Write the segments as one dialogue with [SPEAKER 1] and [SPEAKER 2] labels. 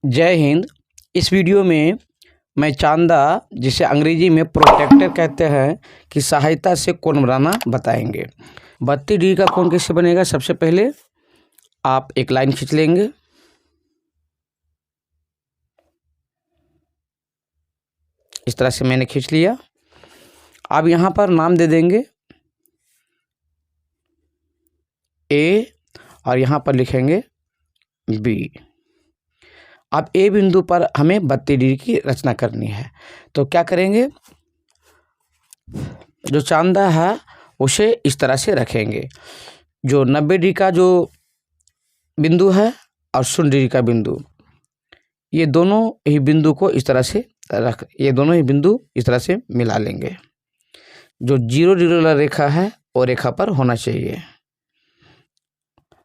[SPEAKER 1] जय हिंद। इस वीडियो में मैं चांदा, जिसे अंग्रेजी में प्रोट्रैक्टर कहते हैं, की सहायता से कोण बनाना बताएंगे। 32 डिग्री का कोण कैसे बनेगा? सबसे पहले आप एक लाइन खींच लेंगे। इस तरह से मैंने खींच लिया। अब यहाँ पर नाम दे देंगे ए और यहाँ पर लिखेंगे बी। अब ए बिंदु पर हमें 32 डिग्री की रचना करनी है, तो क्या करेंगे? जो चांदा है उसे इस तरह से रखेंगे। जो 90 डिग्री का जो बिंदु है और 0 डिग्री का बिंदु, ये दोनों ही बिंदु को इस तरह से ये दोनों ही बिंदु इस तरह से मिला लेंगे। जो 0 डिग्री वाला रेखा है वो रेखा पर होना चाहिए।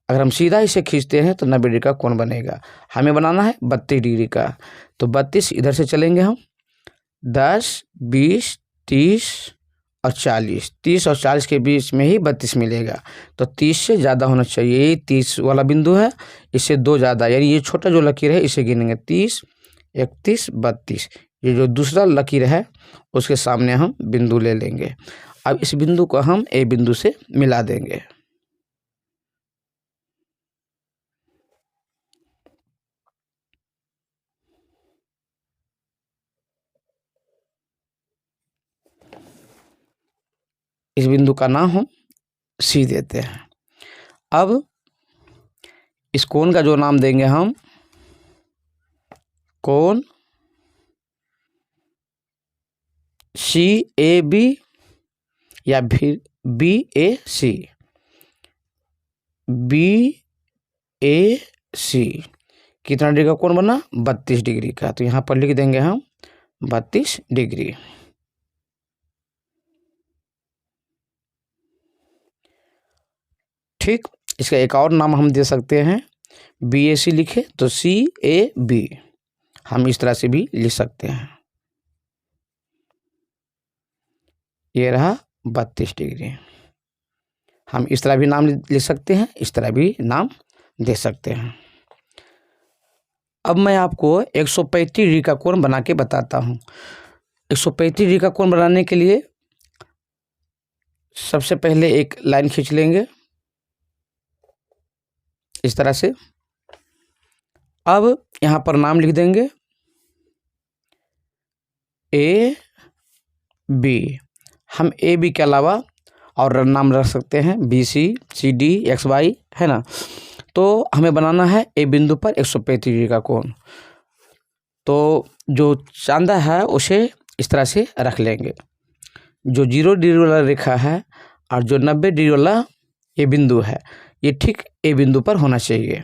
[SPEAKER 1] अगर हम सीधा इसे खींचते हैं तो 90 डिग्री का कोण बनेगा। हमें बनाना है 32 डिग्री का, तो 32 इधर से चलेंगे हम। 10, 20, 30 और 40। 30 और 40 के बीच में ही 32 मिलेगा, तो 30 से ज़्यादा होना चाहिए। ये 30 वाला बिंदु है, इससे 2 ज़्यादा, यानी ये छोटा जो लकीर है इसे गिनेंगे। 30, 31, 32। ये जो दूसरा लकीर है उसके सामने हम बिंदु ले लेंगे। अब इस बिंदु को हम ए बिंदु से मिला देंगे। इस बिंदु का नाम हम सी देते हैं। अब इस कोण का जो नाम देंगे हम कोण सी ए बी या फिर बी ए सी। बी ए सी कितना डिग्री का कोण बना? 32 डिग्री का। तो यहाँ पर लिख देंगे हम 32 डिग्री। ठीक, इसका एक और नाम हम दे सकते हैं। बी ए सी लिखे तो सी ए बी, हम इस तरह से भी लिख सकते हैं। ये रहा 32 डिग्री। हम इस तरह भी नाम लिख सकते हैं, इस तरह भी नाम दे सकते हैं। अब मैं आपको 135 डिग्री का कोण बना के बताता हूँ। 135 डिग्री का कोण बनाने के लिए सबसे पहले एक लाइन खींच लेंगे इस तरह से। अब यहाँ पर नाम लिख देंगे ए बी। हम ए बी के अलावा और नाम रख सकते हैं B C, C D, X Y, है ना। तो हमें बनाना है ए बिंदु पर 135 डिग्री का कोण। तो जो चांदा है उसे इस तरह से रख लेंगे। जो 0 डिग्री वाला रेखा है और जो 90 डिग्री वाला ये बिंदु है, ये ठीक ए बिंदु पर होना चाहिए।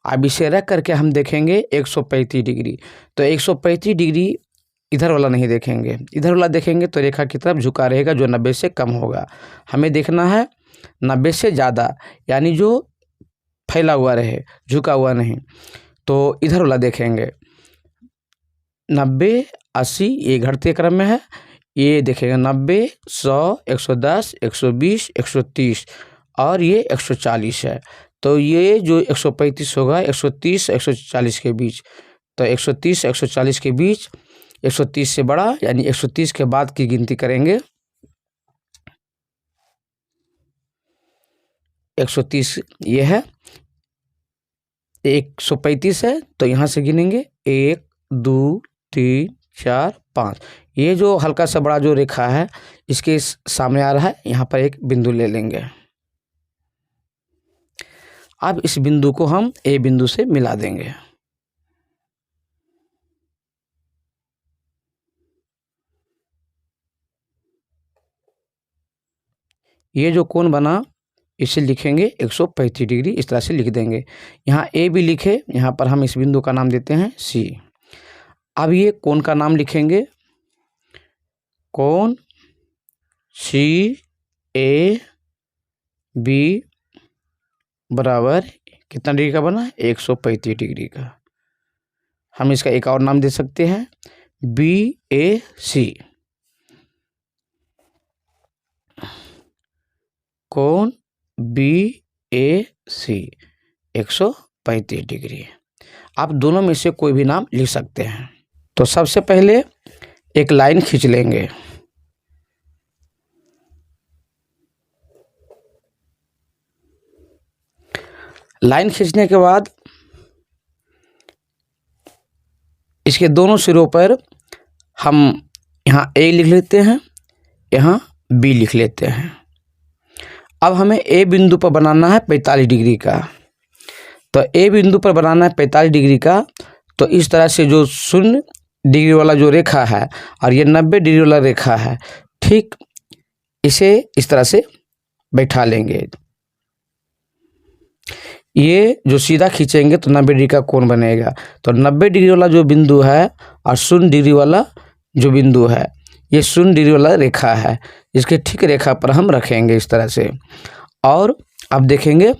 [SPEAKER 1] अब इसे रख करके हम देखेंगे 135 डिग्री। तो 135 डिग्री इधर वाला नहीं देखेंगे, इधर वाला देखेंगे तो रेखा की तरफ झुका रहेगा, जो 90 से कम होगा। हमें देखना है 90 से ज़्यादा, यानी जो फैला हुआ रहे, झुका हुआ नहीं। तो इधर वाला देखेंगे। 90, 80 ये घटते क्रम में है। ये देखेंगे 90, 100, 110, 120, 130 और ये 140 है। तो ये जो 135 होगा 130, 140 के बीच। तो 130, 140 के बीच, 130 से बड़ा, यानी 130 के बाद की गिनती करेंगे। 130 ये है, 135 है, तो यहाँ से गिनेंगे 1, 2, 3, 4, 5। ये जो हल्का सा बड़ा जो रेखा है इसके सामने आ रहा है, यहाँ पर एक बिंदु ले लेंगे। अब इस बिंदु को हम ए बिंदु से मिला देंगे। ये जो कोण बना इसे लिखेंगे 135 डिग्री, इस तरह से लिख देंगे। यहाँ ए भी लिखे, यहाँ पर हम इस बिंदु का नाम देते हैं सी। अब ये कोण का नाम लिखेंगे कोण सी ए बी बराबर कितना डिग्री का बना? 135 डिग्री का। हम इसका एक और नाम दे सकते हैं बी ए सी। कोण बी ए सी 135 डिग्री। आप दोनों में से कोई भी नाम लिख सकते हैं। तो सबसे पहले एक लाइन खींच लेंगे। लाइन खींचने के बाद इसके दोनों सिरों पर हम यहाँ ए लिख लेते हैं, यहाँ बी लिख लेते हैं। अब हमें ए बिंदु पर बनाना है 45 डिग्री का। तो ए बिंदु पर बनाना है 45 डिग्री का, तो इस तरह से जो 0 डिग्री वाला जो रेखा है और ये 90 डिग्री वाला रेखा है, ठीक इसे इस तरह से बैठा लेंगे। ये जो सीधा खींचेंगे तो 90 डिग्री का कोण बनेगा। तो 90 डिग्री वाला जो बिंदु है और 0 डिग्री वाला जो बिंदु है, ये 0 डिग्री वाला रेखा है, इसके ठीक रेखा पर हम रखेंगे इस तरह से। और अब देखेंगे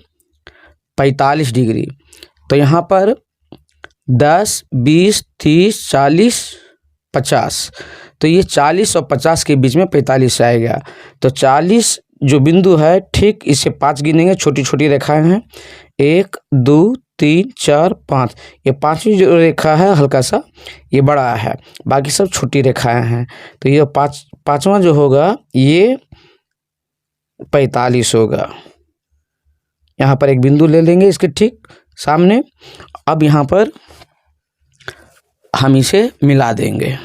[SPEAKER 1] 45 डिग्री, तो यहाँ पर 10, 20, 30, 40, 50, तो ये 40 और 50 के बीच में 45 आएगा। तो 40 जो बिंदु है, ठीक इसे 5 गिनेंगे, छोटी छोटी रेखाएं हैं, 1, 2, 3, 4, 5। ये 5वीं जो रेखा है हल्का सा ये बड़ा है, बाकी सब छोटी रेखाएं हैं। तो ये पाँचवा जो होगा ये 45 होगा। यहाँ पर एक बिंदु ले लेंगे इसके ठीक सामने। अब यहाँ पर हम इसे मिला देंगे।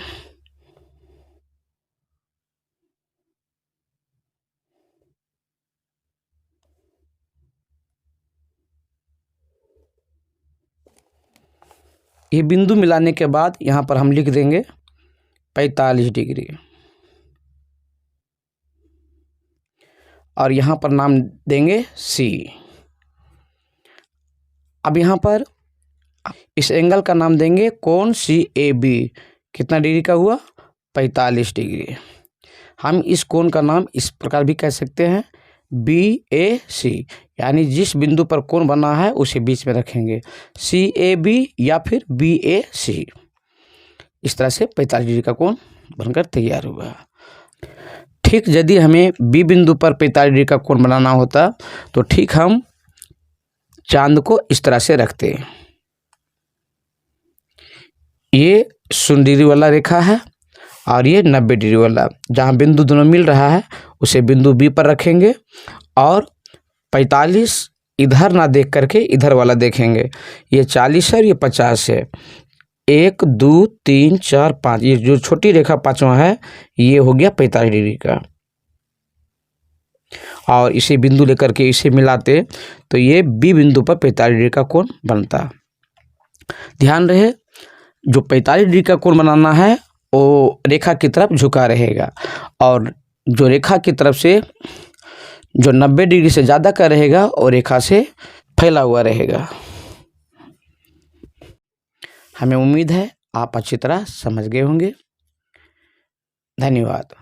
[SPEAKER 1] ये बिंदु मिलाने के बाद यहाँ पर हम लिख देंगे 45 डिग्री और यहाँ पर नाम देंगे सी। अब यहाँ पर इस एंगल का नाम देंगे कोण CAB। कितना डिग्री का हुआ? 45 डिग्री। हम इस कोण का नाम इस प्रकार भी कह सकते हैं BAC, यानी जिस बिंदु पर कोण बना है उसे बीच में रखेंगे, CAB या फिर BAC। इस तरह से 45 डिग्री का कोण बनकर तैयार हुआ। ठीक यदि हमें B बिंदु पर 45 डिग्री का कोण बनाना होता तो ठीक हम चांद को इस तरह से रखते। ये 0 डिग्री वाला रेखा है और ये 90 डिग्री वाला, जहाँ बिंदु दोनों मिल रहा है उसे बिंदु B पर रखेंगे और 45 इधर ना देख करके इधर वाला देखेंगे। ये 40 है और ये 50 है। 1, 2, 3, 4, 5, ये जो छोटी रेखा 5वां है ये हो गया 45 डिग्री का। और इसे बिंदु लेकर के इसे मिलाते तो ये B बिंदु पर 45 डिग्री का कोण बनता। ध्यान रहे, जो 45 डिग्री का कोण बनाना है वो रेखा की तरफ झुका रहेगा और जो रेखा की तरफ से जो 90 डिग्री से ज़्यादा का रहेगा वो रेखा से फैला हुआ रहेगा। हमें उम्मीद है आप अच्छी तरह समझ गए होंगे। धन्यवाद।